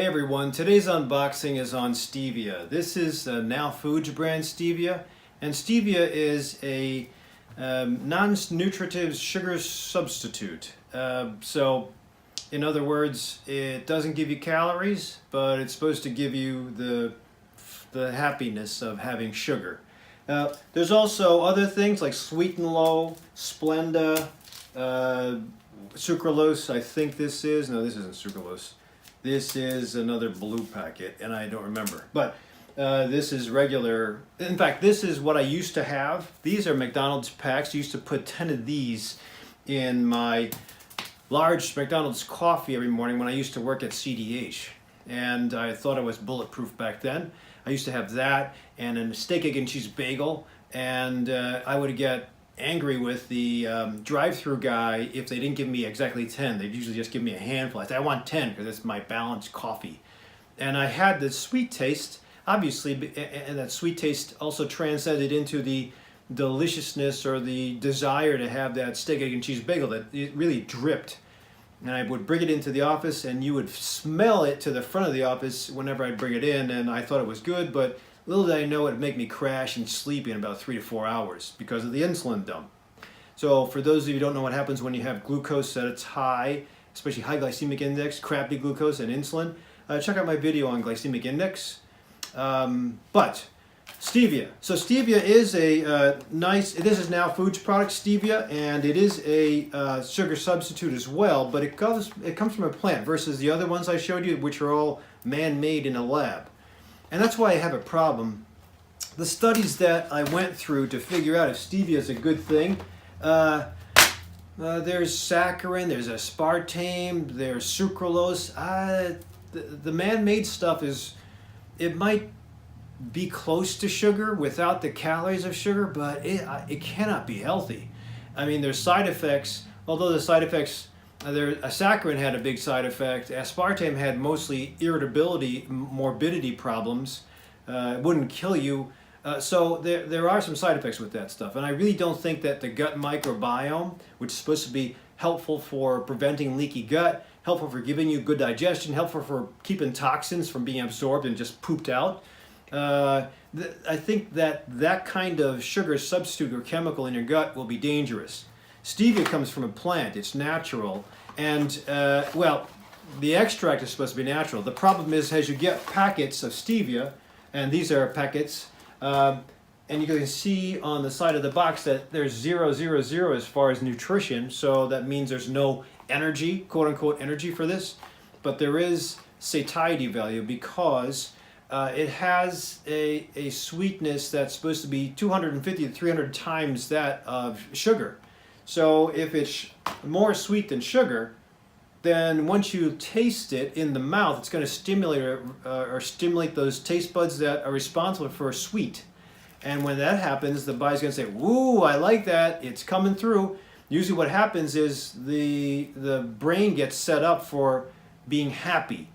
Hey everyone, today's unboxing is on Stevia. This is Now Foods brand Stevia, and Stevia is a non-nutritive sugar substitute. So, in other words, it doesn't give you calories, but it's supposed to give you the happiness of having sugar. There's also other things like Sweet and Low, Splenda, sucralose, I think this is. No, this isn't sucralose. This is another blue packet, and I don't remember. But this is regular. In fact, this is what I used to have. These are McDonald's packs. I used to put 10 of these in my large McDonald's coffee every morning when I used to work at CDH. And I thought it was bulletproof back then. I used to have that and a steak, egg, and cheese bagel. And I would get angry with the drive-through guy if they didn't give me exactly 10. They'd usually just give me a handful. I said, I want 10 because it's my balanced coffee. And I had the sweet taste, obviously, and that sweet taste also transcended into the deliciousness or the desire to have that steak, egg, and cheese bagel that it really dripped. And I would bring it into the office, and you would smell it to the front of the office whenever I'd bring it in, and I thought it was good, but little did I know it would make me crash and sleepy in about 3 to 4 hours because of the insulin dump. So for those of you who don't know what happens when you have glucose at its high, especially high glycemic index, crappy glucose and insulin, check out my video on glycemic index. But Stevia. So Stevia is a this is Now Foods product, Stevia, and it is a sugar substitute as well, but it comes from a plant versus the other ones I showed you, which are all man-made in a lab. And that's why I have a problem. The studies that I went through to figure out if stevia is a good thing, there's saccharin, there's aspartame, there's sucralose. The man-made stuff it might be close to sugar without the calories of sugar, but it cannot be healthy. I mean, there's side effects, although the side effects, saccharin had a big side effect. Aspartame had mostly irritability, morbidity problems. It wouldn't kill you. So there are some side effects with that stuff. And I really don't think that the gut microbiome, which is supposed to be helpful for preventing leaky gut, helpful for giving you good digestion, helpful for keeping toxins from being absorbed and just pooped out. I think that kind of sugar substitute or chemical in your gut will be dangerous. Stevia comes from a plant, it's natural, and well, the extract is supposed to be natural. The problem is, as you get packets of stevia, and these are packets, and you can see on the side of the box that there's 000 as far as nutrition, so that means there's no energy, quote-unquote energy for this, but there is satiety value because it has a sweetness that's supposed to be 250 to 300 times that of sugar. So if it's more sweet than sugar, then once you taste it in the mouth, it's going to stimulate those taste buds that are responsible for sweet. And when that happens, the body's going to say, "Woo, I like that. It's coming through." Usually what happens is the brain gets set up for being happy.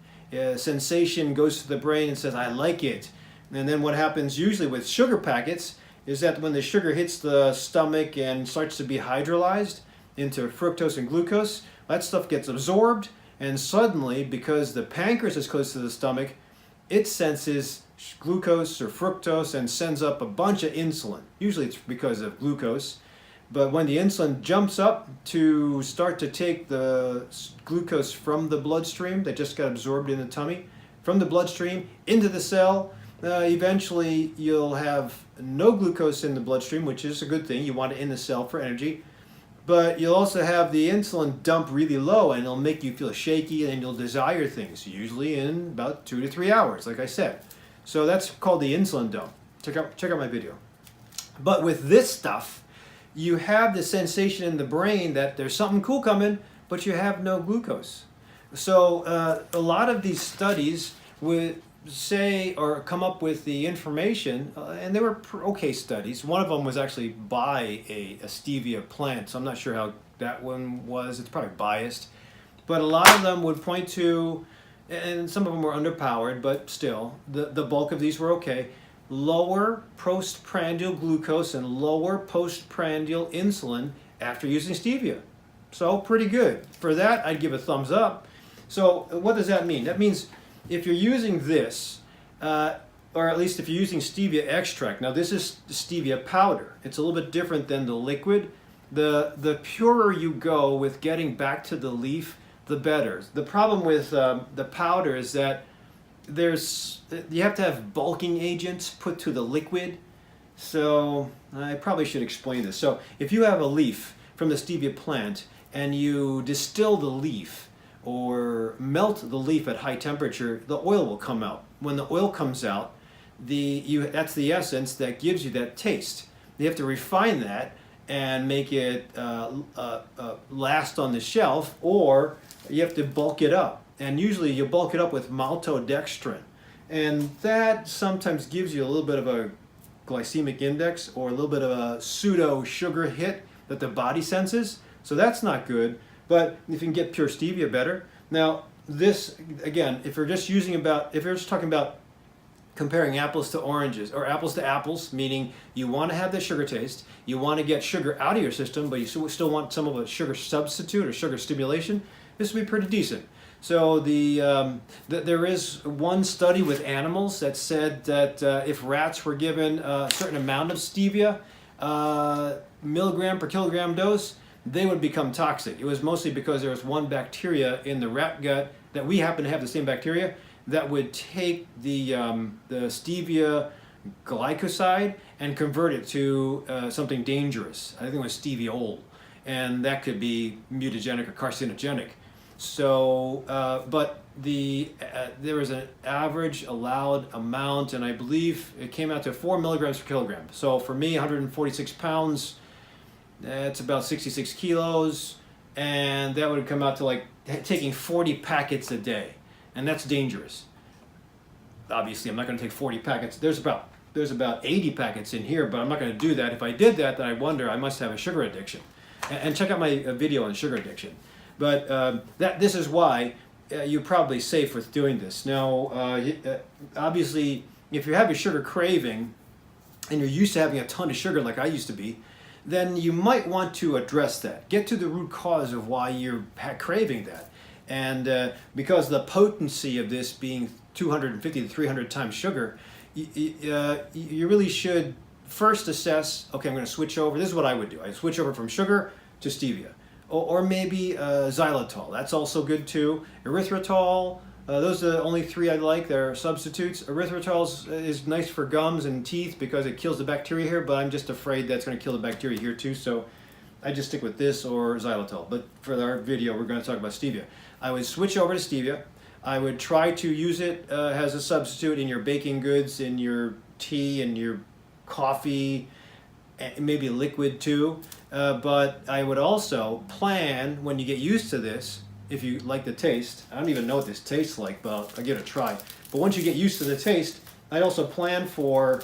Sensation goes to the brain and says, "I like it." And then what happens usually with sugar packets is that when the sugar hits the stomach and starts to be hydrolyzed into fructose and glucose, that stuff gets absorbed, and suddenly, because the pancreas is close to the stomach, it senses glucose or fructose and sends up a bunch of insulin. Usually it's because of glucose, but when the insulin jumps up to start to take the glucose from the bloodstream that just got absorbed in the tummy, from the bloodstream into the cell, eventually you'll have no glucose in the bloodstream, which is a good thing. You want it in the cell for energy. But you'll also have the insulin dump really low, and it'll make you feel shaky, and you'll desire things, usually in about 2 to 3 hours, like I said. So that's called the insulin dump. Check out my video. But with this stuff, you have the sensation in the brain that there's something cool coming, but you have no glucose. So a lot of these studies would say or come up with the information, and they were okay studies. One of them was actually by a stevia plant, so I'm not sure how that one was. It's probably biased. But a lot of them would point to, and some of them were underpowered, but still, the bulk of these were okay, lower postprandial glucose and lower postprandial insulin after using stevia. So pretty good. For that, I'd give a thumbs up. So what does that mean? That means if you're using this, or at least if you're using stevia extract, now this is stevia powder. It's a little bit different than the liquid. The purer you go with getting back to the leaf, the better. The problem with the powder is that you have to have bulking agents put to the liquid. So I probably should explain this. So if you have a leaf from the stevia plant and you distill the leaf or melt the leaf at high temperature, the oil will come out. When the oil comes out, that's the essence that gives you that taste. You have to refine that and make it last on the shelf, or you have to bulk it up. And usually you bulk it up with maltodextrin. And that sometimes gives you a little bit of a glycemic index or a little bit of a pseudo sugar hit that the body senses. So that's not good. But if you can get pure stevia, better. Now this, again, if you're just talking about comparing apples to oranges or apples to apples, meaning you want to have the sugar taste, you want to get sugar out of your system, but you still want some of a sugar substitute or sugar stimulation, this would be pretty decent. So there is one study with animals that said that if rats were given a certain amount of stevia, milligram per kilogram dose, they would become toxic. It was mostly because there was one bacteria in the rat gut that we happen to have the same bacteria that would take the stevia glycoside and convert it to something dangerous. I think it was steviol, and that could be mutagenic or carcinogenic. So, but there was an average allowed amount, and I believe it came out to 4 milligrams per kilogram. So for me, 146 pounds, that's about 66 kilos, and that would come out to like taking 40 packets a day. And that's dangerous. Obviously, I'm not going to take 40 packets. There's about 80 packets in here, but I'm not going to do that. If I did that, then I wonder I must have a sugar addiction. And check out my video on sugar addiction. But this is why you're probably safe with doing this. Now, obviously, if you have a sugar craving and you're used to having a ton of sugar like I used to be, then you might want to address that. Get to the root cause of why you're craving that. And because the potency of this being 250 to 300 times sugar, you really should first assess, okay, I'm going to switch over. This is what I would do. I switch over from sugar to stevia. Or maybe xylitol. That's also good too. Erythritol, those are the only three I like. They're substitutes. Erythritol is nice for gums and teeth because it kills the bacteria here, but I'm just afraid that's going to kill the bacteria here too. So I just stick with this or xylitol. But for our video, we're going to talk about stevia. I would switch over to stevia. I would try to use it as a substitute in your baking goods, in your tea, and your coffee, and maybe liquid too. But I would also plan, when you get used to this, if you like the taste, I don't even know what this tastes like, but I'll give it a try. But once you get used to the taste, I'd also plan for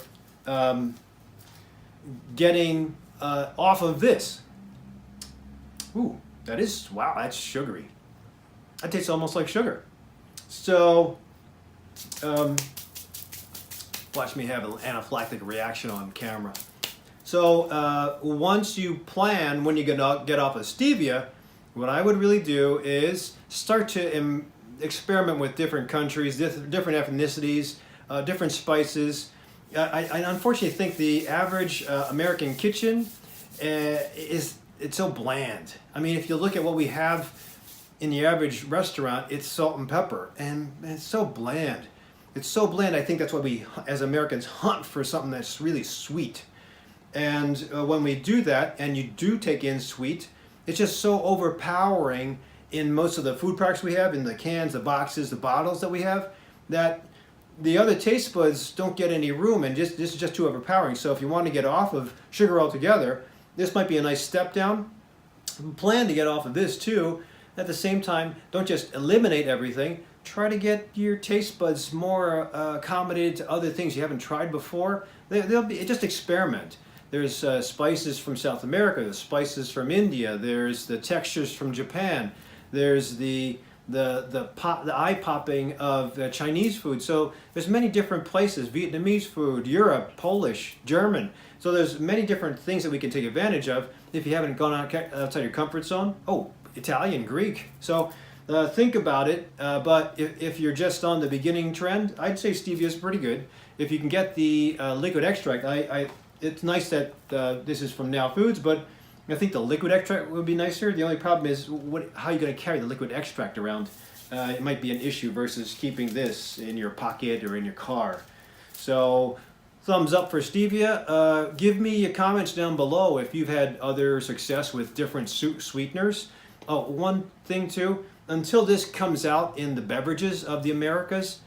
getting off of this. Ooh, wow, that's sugary. That tastes almost like sugar. So, watch me have an anaphylactic reaction on camera. So once you plan when you get off of stevia, what I would really do is start to experiment with different countries, different ethnicities, different spices. I unfortunately think the average American kitchen it's so bland. I mean, if you look at what we have in the average restaurant, it's salt and pepper, and it's so bland. It's so bland, I think that's why we, as Americans, hunt for something that's really sweet. And when we do that, and you do take in sweet, it's just so overpowering in most of the food products we have, in the cans, the boxes, the bottles that we have, that the other taste buds don't get any room, and this is just too overpowering. So if you want to get off of sugar altogether, this might be a nice step down. Plan to get off of this too. At the same time, don't just eliminate everything. Try to get your taste buds more accommodated to other things you haven't tried before. Just experiment. There's spices from South America, there's spices from India, there's the textures from Japan, there's the eye-popping of Chinese food. So there's many different places, Vietnamese food, Europe, Polish, German. So there's many different things that we can take advantage of if you haven't gone outside your comfort zone. Oh, Italian, Greek. So think about it. But if you're just on the beginning trend, I'd say stevia is pretty good. If you can get the liquid extract, it's nice that this is from Now Foods, but I think the liquid extract would be nicer. The only problem is how are you going to carry the liquid extract around? It might be an issue versus keeping this in your pocket or in your car. So thumbs up for stevia. Give me your comments down below if you've had other success with different sweeteners. Oh, one thing too, until this comes out in the beverages of the Americas,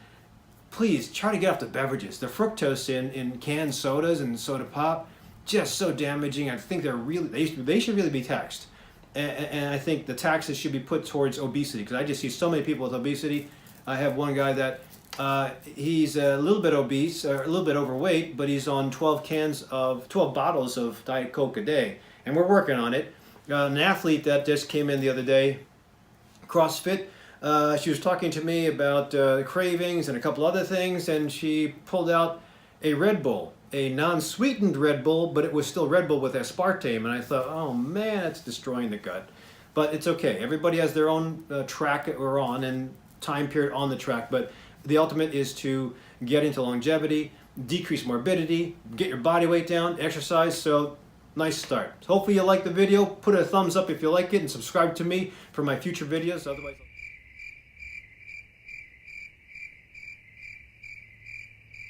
please try to get off the beverages. The fructose in canned sodas and soda pop, just so damaging. I think they should really be taxed. And I think the taxes should be put towards obesity, because I just see so many people with obesity. I have one guy that he's a little bit obese, or a little bit overweight, but he's on 12 bottles of Diet Coke a day. And we're working on it. An athlete that just came in the other day, CrossFit, she was talking to me about cravings and a couple other things, and she pulled out a Red Bull, a non-sweetened Red Bull, but it was still Red Bull with aspartame, and I thought, oh man, it's destroying the gut. But it's okay. Everybody has their own track that we're on and time period on the track, but the ultimate is to get into longevity, decrease morbidity, get your body weight down, exercise. So nice start. Hopefully you like the video. Put a thumbs up if you like it, and subscribe to me for my future videos. Otherwise,